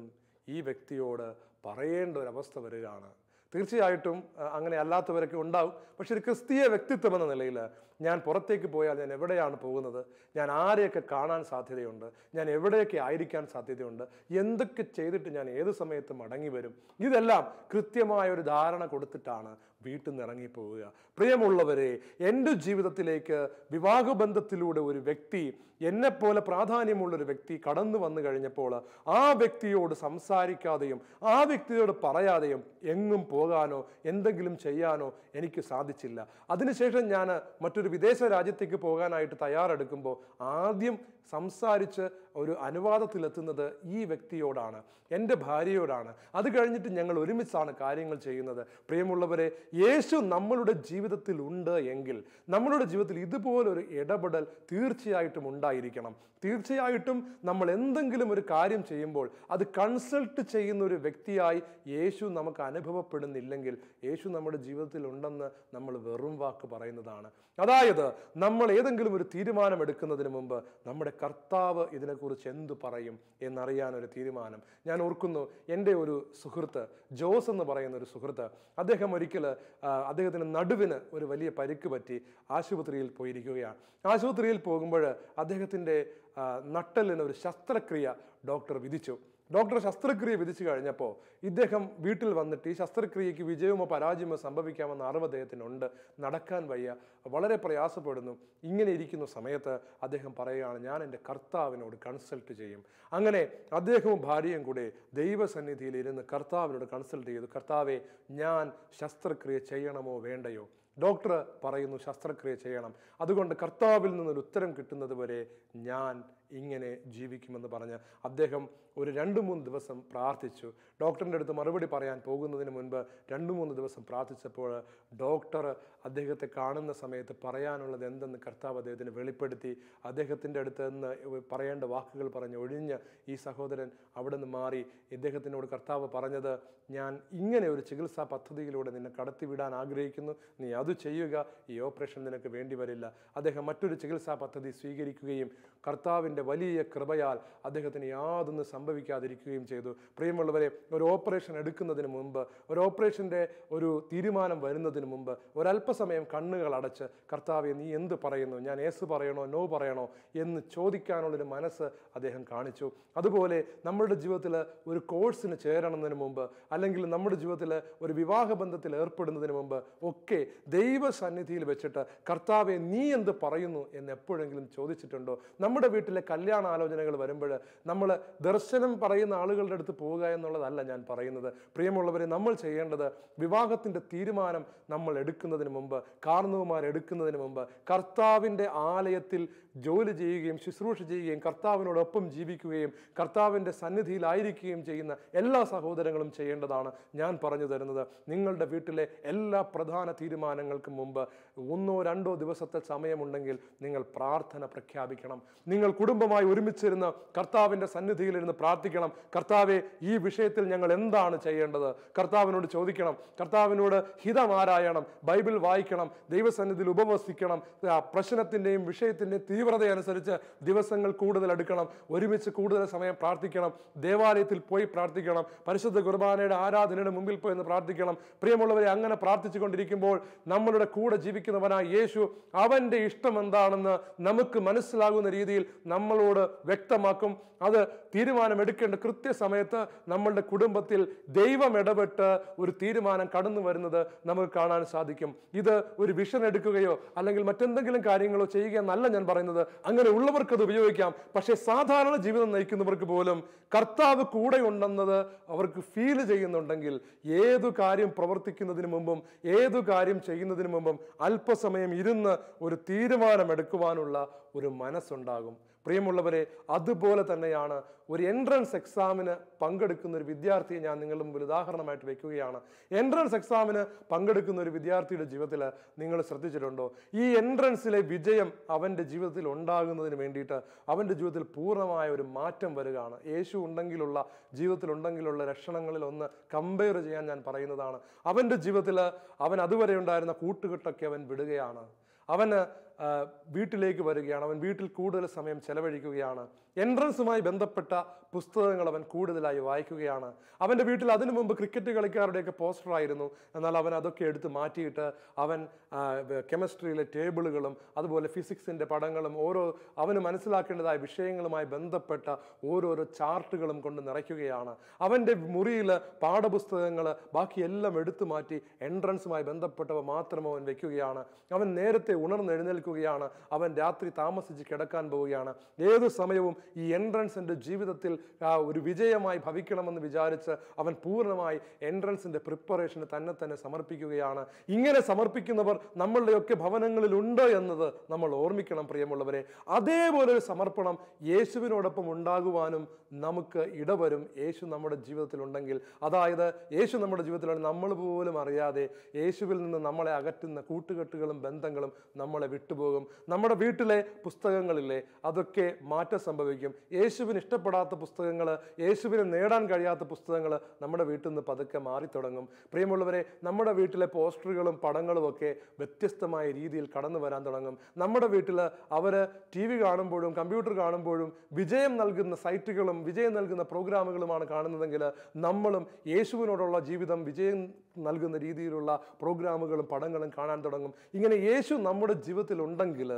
ഈ വ്യക്തിയോട് പറയേണ്ട ഒരവസ്ഥ വരികയാണ്. തീർച്ചയായിട്ടും അങ്ങനെ അല്ലാത്തവരൊക്കെ ഉണ്ടാവും. പക്ഷെ ഒരു ക്രിസ്തീയ വ്യക്തിത്വം എന്ന നിലയിൽ ഞാൻ പുറത്തേക്ക് പോയാൽ ഞാൻ എവിടെയാണ് പോകുന്നത്, ഞാൻ ആരെയൊക്കെ കാണാൻ സാധ്യതയുണ്ട്, ഞാൻ എവിടെയൊക്കെ ആയിരിക്കാൻ സാധ്യതയുണ്ട്, എന്തൊക്കെ ചെയ്തിട്ട് ഞാൻ ഏത് സമയത്ത് മടങ്ങി വരും, ഇതെല്ലാം കൃത്യമായ ഒരു ധാരണ കൊടുത്തിട്ടാണ് വീട്ടിൽ നിന്ന് ഇറങ്ങിപ്പോവുക. പ്രിയമുള്ളവരെ, എൻ്റെ ജീവിതത്തിലേക്ക് വിവാഹബന്ധത്തിലൂടെ ഒരു വ്യക്തി, എന്നെപ്പോലെ പ്രാധാന്യമുള്ളൊരു വ്യക്തി കടന്നു വന്നു കഴിഞ്ഞപ്പോൾ ആ വ്യക്തിയോട് സംസാരിക്കാതെയും ആ വ്യക്തിയോട് പറയാതെയും എങ്ങും പോകാനോ എന്തെങ്കിലും ചെയ്യാനോ എനിക്ക് സാധിച്ചില്ല. അതിനുശേഷം ഞാൻ മറ്റൊരു വിദേശ രാജ്യത്തേക്ക് പോകാനായിട്ട് തയ്യാറെടുക്കുമ്പോൾ ആദ്യം സംസാരിച്ച് ഒരു അനുവാദത്തിലെത്തുന്നത് ഈ വ്യക്തിയോടാണ്, എൻ്റെ ഭാര്യയോടാണ്. അത് കഴിഞ്ഞിട്ട് ഞങ്ങൾ ഒരുമിച്ചാണ് കാര്യങ്ങൾ ചെയ്യുന്നത്. പ്രിയമുള്ളവരെ, യേശു നമ്മളുടെ ജീവിതത്തിൽ ഉണ്ട് എങ്കിൽ നമ്മളുടെ ജീവിതത്തിൽ ഇതുപോലൊരു ഇടപെടൽ തീർച്ചയായിട്ടും ഉണ്ടായിരിക്കണം. തീർച്ചയായിട്ടും നമ്മൾ എന്തെങ്കിലും ഒരു കാര്യം ചെയ്യുമ്പോൾ അത് കൺസൾട്ട് ചെയ്യുന്ന ഒരു വ്യക്തിയായി യേശു നമുക്ക് അനുഭവപ്പെടുന്നില്ലെങ്കിൽ യേശു നമ്മുടെ ജീവിതത്തിൽ ഉണ്ടെന്ന് നമ്മൾ വെറും വാക്ക് പറയുന്നതാണ്. അതായത് നമ്മൾ ഏതെങ്കിലും ഒരു തീരുമാനം എടുക്കുന്നതിന് മുമ്പ് നമ്മുടെ കർത്താവ് ഇതിനെക്കുറിച്ച് എന്തു പറയും എന്നറിയാനൊരു തീരുമാനം. ഞാൻ ഓർക്കുന്നു, എൻ്റെ ഒരു സുഹൃത്ത്, ജോസ് എന്ന് പറയുന്ന ഒരു സുഹൃത്ത്, അദ്ദേഹം ഒരിക്കൽ അദ്ദേഹത്തിന് നടുവിന് ഒരു വലിയ പരിക്ക് പറ്റി ആശുപത്രിയിൽ പോയിരിക്കുകയാണ്. ആശുപത്രിയിൽ പോകുമ്പോൾ അദ്ദേഹത്തിൻ്റെ നട്ടെല്ലിന് ഒരു ശസ്ത്രക്രിയ ഡോക്ടർ വിധിച്ചു. ഡോക്ടർ ശസ്ത്രക്രിയ വിധിച്ചു കഴിഞ്ഞപ്പോൾ ഇദ്ദേഹം വീട്ടിൽ വന്നിട്ട് ഈ ശസ്ത്രക്രിയയ്ക്ക് വിജയമോ പരാജയമോ സംഭവിക്കാമെന്ന അറിവ് അദ്ദേഹത്തിനുണ്ട്. നടക്കാൻ വയ്യ, വളരെ പ്രയാസപ്പെടുന്നു. ഇങ്ങനെ ഇരിക്കുന്ന സമയത്ത് അദ്ദേഹം പറയുകയാണ്, ഞാൻ എൻ്റെ കർത്താവിനോട് കൺസൾട്ട് ചെയ്യും. അങ്ങനെ അദ്ദേഹവും ഭാര്യയും കൂടെ ദൈവസന്നിധിയിൽ ഇരുന്ന് കർത്താവിനോട് കൺസൾട്ട് ചെയ്തു. കർത്താവെ, ഞാൻ ശസ്ത്രക്രിയ ചെയ്യണമോ വേണ്ടയോ? ഡോക്ടർ പറയുന്നു ശസ്ത്രക്രിയ ചെയ്യണം. അതുകൊണ്ട് കർത്താവിൽ നിന്നൊരു ഉത്തരം കിട്ടുന്നത് വരെ ഞാൻ ഇങ്ങനെ ജീവിക്കുമെന്ന് പറഞ്ഞ് അദ്ദേഹം ഒരു 2-3 ദിവസം പ്രാർത്ഥിച്ചു. ഡോക്ടറിൻ്റെ അടുത്ത് മറുപടി പറയാൻ പോകുന്നതിന് മുൻപ് 2-3 ദിവസം പ്രാർത്ഥിച്ചപ്പോൾ ഡോക്ടർ അദ്ദേഹത്തെ കാണുന്ന സമയത്ത് പറയാനുള്ളത് എന്തെന്ന് കർത്താവ് അദ്ദേഹത്തിന് വെളിപ്പെടുത്തി. അദ്ദേഹത്തിൻ്റെ അടുത്ത് നിന്ന് പറയേണ്ട വാക്കുകൾ പറഞ്ഞ് ഒഴിഞ്ഞ് ഈ സഹോദരൻ അവിടെ നിന്ന് മാറി. ഇദ്ദേഹത്തിനോട് കർത്താവ് പറഞ്ഞത്, ഞാൻ ഇങ്ങനെ ഒരു ചികിത്സാ പദ്ധതിയിലൂടെ നിന്നെ കടത്തിവിടാൻ ആഗ്രഹിക്കുന്നു, നീ അത് ചെയ്യുക, ഈ ഓപ്പറേഷൻ നിനക്ക് വേണ്ടി വരില്ല. അദ്ദേഹം മറ്റൊരു ചികിത്സാ പദ്ധതി സ്വീകരിക്കുകയും കർത്താവിൻ്റെ വലിയ കൃപയാൽ അദ്ദേഹത്തിന് യാതൊന്നും സംഭവിക്കാതിരിക്കുകയും ചെയ്തു. പ്രിയമുള്ളവരെ, ഒരു ഓപ്പറേഷൻ എടുക്കുന്നതിന് മുമ്പ്, ഒരു ഓപ്പറേഷൻ്റെ ഒരു തീരുമാനം വരുന്നതിന് മുമ്പ് ഒരല്പസമയം കണ്ണുകൾ അടച്ച് കർത്താവെ നീ എന്ത് പറയുന്നു, ഞാൻ യേസ് പറയണോ നോ പറയണോ എന്ന് ചോദിക്കാനുള്ളൊരു മനസ്സ് അദ്ദേഹം കാണിച്ചു. അതുപോലെ നമ്മുടെ ജീവിതത്തിൽ ഒരു കോഴ്സിന് ചേരണതിന് മുമ്പ്, അല്ലെങ്കിൽ നമ്മുടെ ജീവിതത്തിൽ ഒരു വിവാഹബന്ധത്തിൽ ഏർപ്പെടുന്നതിന് മുമ്പ് ഒക്കെ ദൈവസന്നിധിയിൽ വെച്ചിട്ട് കർത്താവെ നീ എന്ത് പറയുന്നു എന്ന് എപ്പോഴെങ്കിലും ചോദിച്ചിട്ടുണ്ടോ? നമ്മുടെ വീട്ടിലെ കല്യാണാലോചനകൾ വരുമ്പോൾ നമ്മൾ ദർശനം പറയുന്ന ആളുകളുടെ അടുത്ത് പോവുക എന്നുള്ളതല്ല ഞാൻ പറയുന്നത്. പ്രിയമുള്ളവരെ, നമ്മൾ ചെയ്യേണ്ടത് വിവാഹത്തിൻ്റെ തീരുമാനം നമ്മൾ എടുക്കുന്നതിന് മുമ്പ്, കാർന്നവന്മാർ എടുക്കുന്നതിന് മുമ്പ് കർത്താവിൻ്റെ ആലയത്തിൽ ജോലി ചെയ്യുകയും ശുശ്രൂഷ ചെയ്യുകയും കർത്താവിനോടൊപ്പം ജീവിക്കുകയും കർത്താവിൻ്റെ സന്നിധിയിലായിരിക്കുകയും ചെയ്യുന്ന എല്ലാ സഹോദരങ്ങളും ചെയ്യേണ്ടതാണ് ഞാൻ പറഞ്ഞു തരുന്നത്. നിങ്ങളുടെ വീട്ടിലെ എല്ലാ പ്രധാന തീരുമാനങ്ങൾക്കും മുമ്പ് 1-2 ദിവസത്തെ സമയമുണ്ടെങ്കിൽ നിങ്ങൾ പ്രാർത്ഥന പ്രഖ്യാപിക്കണം. നിങ്ങൾ കുടുംബമായി ഒരുമിച്ചിരുന്ന് കർത്താവിൻ്റെ സന്നിധിയിലിരുന്ന് പ്രാർത്ഥിക്കണം. കർത്താവെ, ഈ വിഷയത്തിൽ ഞങ്ങൾ എന്താണ് ചെയ്യേണ്ടത്? കർത്താവിനോട് ചോദിക്കണം. കർത്താവിനോട് ഹിതമാരായണം, ബൈബിൾ വായിക്കണം, ദൈവസന്നിധിയിൽ ഉപവസിക്കണം. പ്രശ്നത്തിൻ്റെയും വിഷയത്തിൻ്റെയും തീവ്രത അനുസരിച്ച് ദിവസങ്ങൾ കൂടുതൽ എടുക്കണം. ഒരുമിച്ച് കൂടുതൽ സമയം പ്രാർത്ഥിക്കണം. ദേവാലയത്തിൽ പോയി പ്രാർത്ഥിക്കണം. പരിശുദ്ധ കുർബാനയുടെ ആരാധനയുടെ മുമ്പിൽ പോയി എന്ന് പ്രാർത്ഥിക്കണം. പ്രിയമുള്ളവരെ, അങ്ങനെ പ്രാർത്ഥിച്ചു കൊണ്ടിരിക്കുമ്പോൾ നമ്മളുടെ കൂടെ ജീവിക്കുന്നവനായ യേശു അവൻ്റെ ഇഷ്ടം എന്താണെന്ന് നമുക്ക് മനസ്സിലാകുന്ന രീതിയിൽ രീതിയിൽ നമ്മളോട് വ്യക്തമാക്കും. അത് തീരുമാനമെടുക്കേണ്ട കൃത്യസമയത്ത് നമ്മളുടെ കുടുംബത്തിൽ ദൈവം ഇടപെട്ട് ഒരു തീരുമാനം കടന്നു വരുന്നത് നമുക്ക് കാണാൻ സാധിക്കും. ഇത് ഒരു വിഷൻ എടുക്കുകയോ അല്ലെങ്കിൽ മറ്റെന്തെങ്കിലും കാര്യങ്ങളോ ചെയ്യുക എന്നല്ല ഞാൻ പറയുന്നത്. അങ്ങനെ ഉള്ളവർക്ക് അത് ഉപയോഗിക്കാം. പക്ഷേ സാധാരണ ജീവിതം നയിക്കുന്നവർക്ക് പോലും കർത്താവ് കൂടെ ഉണ്ടെന്നത് അവർക്ക് ഫീൽ ചെയ്യുന്നുണ്ടെങ്കിൽ ഏതു കാര്യം പ്രവർത്തിക്കുന്നതിന് മുമ്പും ഏതു കാര്യം ചെയ്യുന്നതിന് മുമ്പും അല്പസമയം ഇരുന്ന് ഒരു തീരുമാനമെടുക്കുവാനുള്ള ഒരു മനസ്സുണ്ടാകും. പ്രിയമുള്ളവരെ, അതുപോലെ തന്നെയാണ് ഒരു എൻട്രൻസ് എക്സാമിന് പങ്കെടുക്കുന്ന ഒരു വിദ്യാർത്ഥിയെ ഞാൻ നിങ്ങളുടെ മുമ്പിൽ ഉദാഹരണമായിട്ട് വെക്കുകയാണ്. എൻട്രൻസ് എക്സാമിന് പങ്കെടുക്കുന്ന ഒരു വിദ്യാർത്ഥിയുടെ ജീവിതത്തിൽ നിങ്ങൾ ശ്രദ്ധിച്ചിട്ടുണ്ടോ? ഈ എൻട്രൻസിലെ വിജയം അവൻ്റെ ജീവിതത്തിൽ ഉണ്ടാകുന്നതിന് വേണ്ടിയിട്ട് അവൻ്റെ ജീവിതത്തിൽ പൂർണ്ണമായ ഒരു മാറ്റം വരികയാണ്. യേശു ഉണ്ടെങ്കിലുള്ള ജീവിതത്തിലുണ്ടെങ്കിലുള്ള ലക്ഷണങ്ങളിൽ ഒന്ന് കമ്പയർ ചെയ്യാൻ ഞാൻ പറയുന്നതാണ്. അവൻ്റെ ജീവിതത്തിൽ അവൻ അതുവരെ ഉണ്ടായിരുന്ന കൂട്ടുകെട്ടൊക്കെ അവൻ വിടുകയാണ്. അവന് വീട്ടിലേക്ക് വരികയാണ്. അവൻ വീട്ടിൽ കൂടുതൽ സമയം ചെലവഴിക്കുകയാണ്. എൻട്രൻസുമായി ബന്ധപ്പെട്ട പുസ്തകങ്ങൾ അവൻ കൂടുതലായി വായിക്കുകയാണ്. അവൻ്റെ വീട്ടിൽ അതിനു മുമ്പ് ക്രിക്കറ്റ് കളിക്കാരുടെയൊക്കെ പോസ്റ്ററായിരുന്നു. എന്നാൽ അവൻ അതൊക്കെ എടുത്ത് മാറ്റിയിട്ട് അവൻ കെമിസ്ട്രിയിലെ ടേബിളുകളും അതുപോലെ ഫിസിക്സിൻ്റെ പടങ്ങളും അവന് മനസ്സിലാക്കേണ്ടതായ വിഷയങ്ങളുമായി ബന്ധപ്പെട്ട ഓരോരോ ചാർട്ടുകളും കൊണ്ട് നിറയ്ക്കുകയാണ്. അവൻ്റെ മുറിയിൽ പാഠപുസ്തകങ്ങൾ ബാക്കിയെല്ലാം എടുത്തു മാറ്റി എൻട്രൻസുമായി ബന്ധപ്പെട്ടവ മാത്രം അവൻ വെക്കുകയാണ്. അവൻ നേരത്തെ ഉണർന്നെഴുന്നേൽക്കുകയാണ്. അവൻ രാത്രി താമസിച്ച് കിടക്കാൻ പോവുകയാണ്. ഏതു സമയവും ഈ എൻട്രൻസിൻ്റെ ജീവിതത്തിൽ ഒരു വിജയമായി ഭവിക്കണമെന്ന് വിചാരിച്ച് അവൻ പൂർണ്ണമായി എൻട്രൻസിൻ്റെ പ്രിപ്പറേഷന് തന്നെ സമർപ്പിക്കുകയാണ്. ഇങ്ങനെ സമർപ്പിക്കുന്നവർ നമ്മളുടെയൊക്കെ ഭവനങ്ങളിൽ ഉണ്ട് എന്നത് നമ്മൾ ഓർമ്മിക്കണം പ്രിയമുള്ളവരെ. അതേപോലെ ഒരു സമർപ്പണം യേശുവിനോടൊപ്പം ഉണ്ടാകുവാനും നമുക്ക് ഇടവരും. യേശു നമ്മുടെ ജീവിതത്തിൽ ഉണ്ടെങ്കിൽ, അതായത് യേശു നമ്മുടെ ജീവിതത്തിലാണ്, നമ്മൾ പോലും അറിയാതെ യേശുവിൽ നിന്ന് നമ്മളെ അകറ്റുന്ന കൂട്ടുകെട്ടുകളും ബന്ധങ്ങളും നമ്മളെ വിട്ടുപോകും. നമ്മുടെ വീട്ടിലെ പുസ്തകങ്ങളില്ലേ, അതൊക്കെ മാറ്റം സംഭവിക്കും. യേശുവിന് ഇഷ്ടപ്പെടാത്ത പുസ്തകങ്ങൾ, യേശുവിന് നേടാൻ കഴിയാത്ത പുസ്തകങ്ങൾ നമ്മുടെ വീട്ടിൽ നിന്ന് പതുക്കെ മാറിത്തുടങ്ങും. പ്രിയമുള്ളവരെ, നമ്മുടെ വീട്ടിലെ പോസ്റ്ററുകളും പടങ്ങളും ഒക്കെ വ്യത്യസ്തമായ രീതിയിൽ കടന്നു വരാൻ തുടങ്ങും. നമ്മുടെ വീട്ടിൽ അവർ TV കാണുമ്പോഴും കമ്പ്യൂട്ടർ കാണുമ്പോഴും വിജയം നൽകുന്ന സൈറ്റുകളും വിജയം നൽകുന്ന പ്രോഗ്രാമുകളുമാണ് കാണുന്നതെങ്കിൽ നമ്മളും യേശുവിനോടുള്ള ജീവിതം വിജയം നൽകുന്ന രീതിയിലുള്ള പ്രോഗ്രാമുകളും പടങ്ങളും കാണാൻ തുടങ്ങും. ഇങ്ങനെ യേശു നമ്മുടെ ജീവിതത്തിൽ ഉണ്ടെങ്കിൽ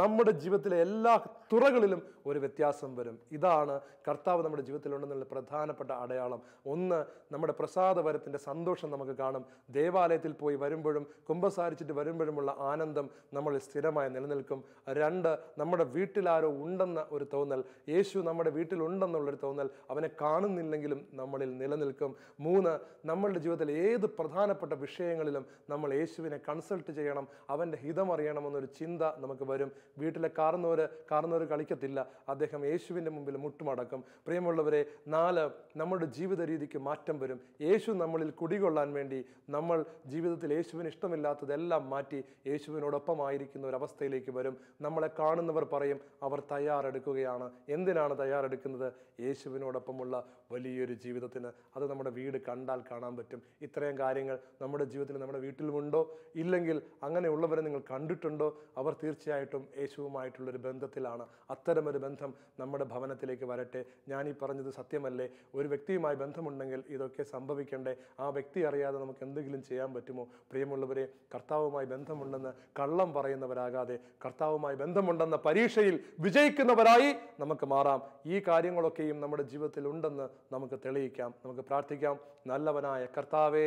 നമ്മുടെ ജീവിതത്തിലെ എല്ലാ തുറകളിലും ഒരു വ്യത്യാസം വരും. ഇതാണ് കർത്താവ് നമ്മുടെ ജീവിതത്തിലുണ്ടെന്നുള്ള പ്രധാനപ്പെട്ട അടയാളം. ഒന്ന്, നമ്മുടെ പ്രസാദവരത്തിൻ്റെ സന്തോഷം നമുക്ക് കാണും. ദേവാലയത്തിൽ പോയി വരുമ്പോഴും കുമ്പസാരിച്ചിട്ട് വരുമ്പോഴുമുള്ള ആനന്ദം നമ്മളിൽ സ്ഥിരമായി നിലനിൽക്കും. രണ്ട്, നമ്മുടെ വീട്ടിലാരോ ഉണ്ടെന്ന ഒരു തോന്നൽ, യേശു നമ്മുടെ വീട്ടിലുണ്ടെന്നുള്ളൊരു തോന്നൽ അവനെ കാണുന്നില്ലെങ്കിലും നമ്മളിൽ നിലനിൽക്കും. മൂന്ന്, നമ്മളുടെ ജീവിതത്തിൽ ഏത് പ്രധാനപ്പെട്ട വിഷയങ്ങളിലും നമ്മൾ യേശുവിനെ കൺസൾട്ട് ചെയ്യണം, അവൻ്റെ ഹിതമറിയണമെന്നൊരു ചിന്ത നമുക്ക് വരും. വീട്ടിലെ കാർന്നോര് കളിക്കത്തില്ല, അദ്ദേഹം യേശുവിൻ്റെ മുമ്പിൽ മുട്ടുമടക്കും. പ്രിയമുള്ളവരെ, നാല്, നമ്മുടെ ജീവിത രീതിക്ക് മാറ്റം വരും. യേശു നമ്മളിൽ കുടികൊള്ളാൻ വേണ്ടി നമ്മൾ ജീവിതത്തിൽ യേശുവിന് ഇഷ്ടമില്ലാത്തതെല്ലാം മാറ്റി യേശുവിനോടൊപ്പമായിരിക്കുന്ന ഒരവസ്ഥയിലേക്ക് വരും. നമ്മളെ കാണുന്നവർ പറയും അവർ തയ്യാറെടുക്കുകയാണ്. എന്തിനാണ് തയ്യാറെടുക്കുന്നത്? യേശുവിനോടൊപ്പമുള്ള വലിയൊരു ജീവിതത്തിന്. അത് നമ്മുടെ വീട് കണ്ടാൽ കാണാൻ പറ്റും. ഇത്രയും കാര്യങ്ങൾ നമ്മുടെ ജീവിതത്തിൽ നമ്മുടെ വീട്ടിലുമുണ്ടോ? ഇല്ലെങ്കിൽ അങ്ങനെയുള്ളവരെ നിങ്ങൾ കണ്ടിട്ടുണ്ടോ? അവർ തീർച്ചയായിട്ടും യേശുവുമായിട്ടുള്ളൊരു ബന്ധത്തിലാണ്. അത്തരമൊരു ബന്ധം നമ്മുടെ ഭവനത്തിലേക്ക് വരട്ടെ. ഞാനീ പറഞ്ഞത് സത്യമല്ലേ? ഒരു വ്യക്തിയുമായി ബന്ധമുണ്ടെങ്കിൽ ഇതൊക്കെ സംഭവിക്കണ്ടേ? ആ വ്യക്തി അറിയാതെ നമുക്ക് എന്തെങ്കിലും ചെയ്യാൻ പറ്റുമോ? പ്രിയമുള്ളവരെ, കർത്താവുമായി ബന്ധമുണ്ടെന്ന് കള്ളം പറയുന്നവരാകാതെ കർത്താവുമായി ബന്ധമുണ്ടെന്ന പരീക്ഷയിൽ വിജയിക്കുന്നവരായി നമുക്ക് മാറാം. ഈ കാര്യങ്ങളൊക്കെയും നമ്മുടെ ജീവിതത്തിൽ ഉണ്ടെന്ന് നമുക്ക് തെളിയിക്കാം. നമുക്ക് പ്രാർത്ഥിക്കാം. നല്ലവനായ കർത്താവേ,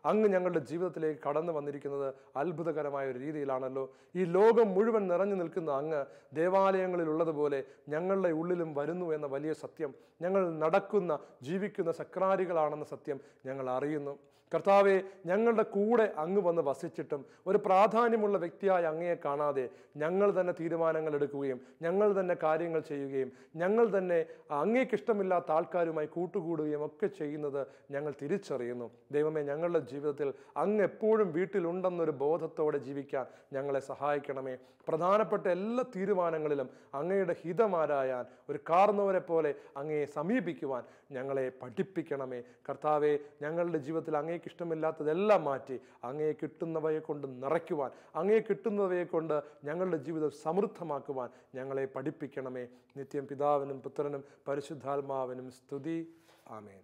അങ്ങ് ഞങ്ങളുടെ ജീവിതത്തിലേക്ക് കടന്നു വന്നിരിക്കുന്നത് അത്ഭുതകരമായ ഒരു രീതിയിലാണല്ലോ. ഈ ലോകം മുഴുവൻ നിറഞ്ഞു നിൽക്കുന്ന അങ്ങ് ദേവാലയങ്ങളിലുള്ളതുപോലെ ഞങ്ങളുടെ ഉള്ളിലും വരുന്നു എന്ന വലിയ സത്യം, ഞങ്ങൾ നടക്കുന്ന ജീവിക്കുന്ന സക്രാരികളാണെന്ന സത്യം ഞങ്ങൾ അറിയുന്നു. കർത്താവെ, ഞങ്ങളുടെ കൂടെ അങ്ങ് വന്ന് വസിച്ചിട്ടും ഒരു പ്രാധാന്യമുള്ള വ്യക്തിയായി അങ്ങയെ കാണാതെ ഞങ്ങൾ തന്നെ തീരുമാനങ്ങൾ എടുക്കുകയും ഞങ്ങൾ തന്നെ കാര്യങ്ങൾ ചെയ്യുകയും ഞങ്ങൾ തന്നെ അങ്ങേക്ക് ഇഷ്ടമില്ലാത്ത ആൾക്കാരുമായി കൂട്ടുകൂടുകയും ഒക്കെ ചെയ്യുന്നത് ഞങ്ങൾ തിരിച്ചറിയുന്നു. ദൈവമേ, ഞങ്ങളുടെ ജീവിതത്തിൽ അങ്ങ് എപ്പോഴും വീട്ടിലുണ്ടെന്നൊരു ബോധത്തോടെ ജീവിക്കാൻ ഞങ്ങളെ സഹായിക്കണമേ. പ്രധാനപ്പെട്ട എല്ലാ തീരുമാനങ്ങളിലും അങ്ങയുടെ ഹിതമാരായാൻ ഒരു കാർന്നവരെ പോലെ അങ്ങയെ സമീപിക്കുവാൻ ഞങ്ങളെ പഠിപ്പിക്കണമേ. കർത്താവെ, ഞങ്ങളുടെ ജീവിതത്തിൽ അങ്ങേക്ക് ഇഷ്ടമില്ലാത്തതെല്ലാം മാറ്റി അങ്ങയെ കിട്ടുന്നവയെ കൊണ്ട് നിറയ്ക്കുവാൻ, അങ്ങയെ കിട്ടുന്നവയെ കൊണ്ട് ഞങ്ങളുടെ ജീവിതം സമൃദ്ധമാക്കുവാൻ ഞങ്ങളെ പഠിപ്പിക്കണമേ. നിത്യം പിതാവിനും പുത്രനും പരിശുദ്ധാത്മാവിനും സ്തുതി. ആമേൻ.